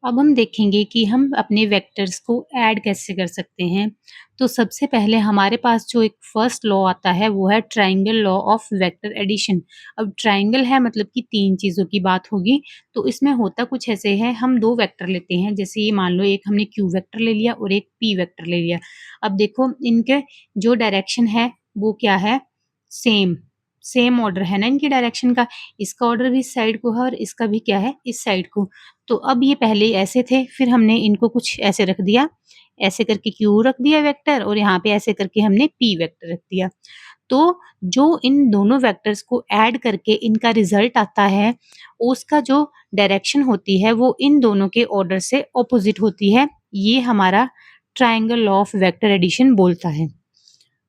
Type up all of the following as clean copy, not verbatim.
अब हम देखेंगे कि हम अपने वेक्टर्स को ऐड कैसे कर सकते हैं। तो सबसे पहले हमारे पास जो एक फर्स्ट लॉ आता है वो है triangle law of vector addition. अब ट्रायंगल है मतलब कि 3 चीज़ों की बात होगी। तो इसमें होता कुछ ऐसे है, हम 2 वेक्टर लेते हैं, जैसे ये मान लो एक हमने क्यू वेक्टर ले लिया और एक पी वेक्टर ले लिया। अब देखो इनके जो डायरेक्शन है वो क्या है, सेम सेम ऑर्डर है ना इनकी डायरेक्शन का। इसका ऑर्डर भी इस साइड को है और इसका भी क्या है, इस साइड को। तो अब ये पहले ऐसे थे, फिर हमने इनको कुछ ऐसे रख दिया, ऐसे करके क्यू रख दिया वेक्टर और यहाँ पे ऐसे करके हमने पी वेक्टर रख दिया। तो जो इन दोनों वेक्टर्स को ऐड करके इनका रिजल्ट आता है, उसका जो डायरेक्शन होती है वो इन दोनों के ऑर्डर से ऑपोजिट होती है। ये हमारा triangle law of vector addition बोलता है।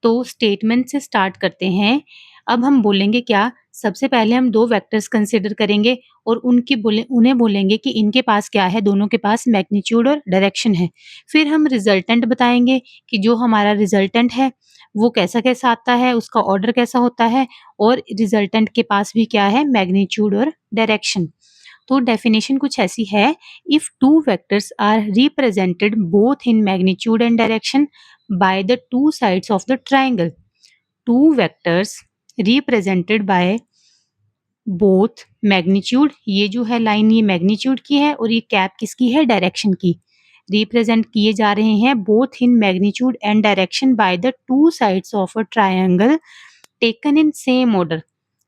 तो स्टेटमेंट से स्टार्ट करते हैं। अब हम बोलेंगे क्या, सबसे पहले हम 2 वेक्टर्स कंसीडर करेंगे और उन्हें बोलेंगे कि इनके पास क्या है, दोनों के पास मैग्नीट्यूड और डायरेक्शन है। फिर हम रिजल्टेंट बताएँगे कि जो हमारा रिजल्टेंट है, वो कैसा-कैसा आता है, उसका ऑर्डर कैसा होता है और रिजल्टेंट के पास भी क्या है, मैग्नीट्यूड और डायरेक्शन। तो डेफिनेशन कुछ ऐसी है, if two vectors are represented both in magnitude and direction by the two sides of the triangle, two vectors represented by both magnitude, ये जो है लाइन ये मैग्नीट्यूड की है और ये कैप किसकी है, डायरेक्शन की। रिप्रेजेंट किए जा रहे हैं both in magnitude and direction by the two sides of a triangle taken in same order.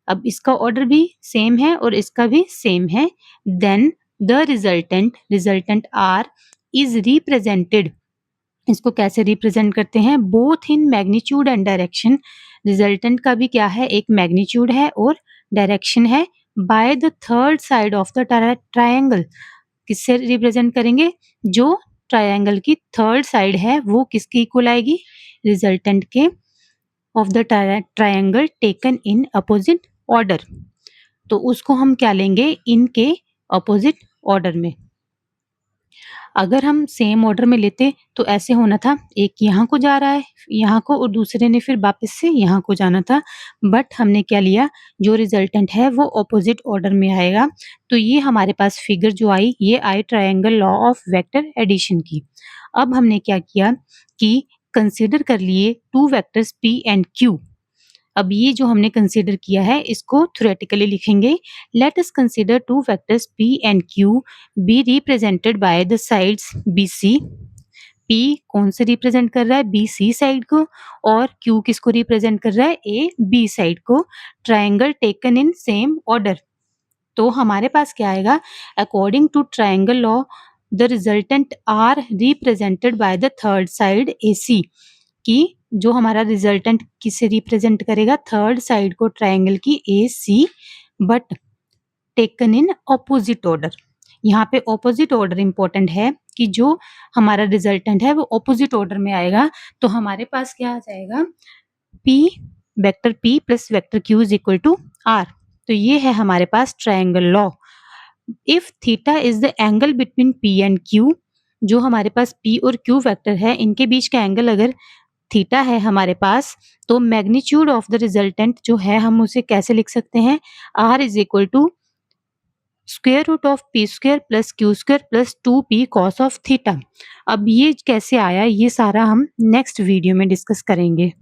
अब इसका ऑर्डर भी सेम है और इसका भी सेम है। Then the resultant R is represented, इसको कैसे रिप्रेजेंट करते हैं, both in magnitude and direction. Resultant का भी क्या है, एक मैग्नीट्यूड है और डायरेक्शन है। Bye the third side of the triangle, किससे रिप्रेजेंट करेंगे, जो ट्रायंगल की थर्ड साइड है वो किसके इक्वल आएगी, रिजल्टेंट के of the triangle taken in opposite order. तो उसको हम क्या लेंगे, इनके अपोजिट ऑर्डर में। अगर हम सेम ऑर्डर में लेते तो ऐसे होना था, एक यहाँ को जा रहा है, यहाँ को, और दूसरे ने फिर वापस से यहाँ को जाना था। बट हमने क्या लिया, जो रिजल्टेंट है वो ऑपोजिट ऑर्डर में आएगा। तो ये हमारे पास फिगर जो आई, ये आई triangle law of vector addition की। अब हमने क्या किया कि कंसीडर कर लिए two vectors P and Q. अब ये जो हमने कंसीडर किया है इसको थ्योरेटिकली लिखेंगे। Let us consider two vectors p and q be represented by the sides bc। p कौन से रिप्रेजेंट कर रहा है, bc साइड को, और q किसको रिप्रेजेंट कर रहा है, ab साइड को। Triangle taken in same order. तो हमारे पास क्या आएगा, according to triangle law the resultant R represented by the third side AC, कि जो हमारा रिजल्टेंट किसे रिप्रेजेंट करेगा, थर्ड साइड को ट्रायंगल की AC, but taken in opposite order. यहाँ पे ऑपोजिट ऑर्डर इंपॉर्टेंट है कि जो हमारा रिजल्टेंट है वो ऑपोजिट ऑर्डर में आएगा। तो हमारे पास क्या आ जाएगा, P vector P plus vector Q is equal to R। तो ये है हमारे पास triangle law. If theta is the angle between P and Q, जो हमारे पास P और Q वेक्टर है इनके बीच का एंगल अगर थीटा है हमारे पास, तो मैग्नीट्यूड ऑफ द रिजल्टेंट जो है हम उसे कैसे लिख सकते हैं, R is equal to square root of P square plus Q square plus 2p cos of theta. अब ये कैसे आया, ये सारा हम नेक्स्ट वीडियो में डिस्कस करेंगे।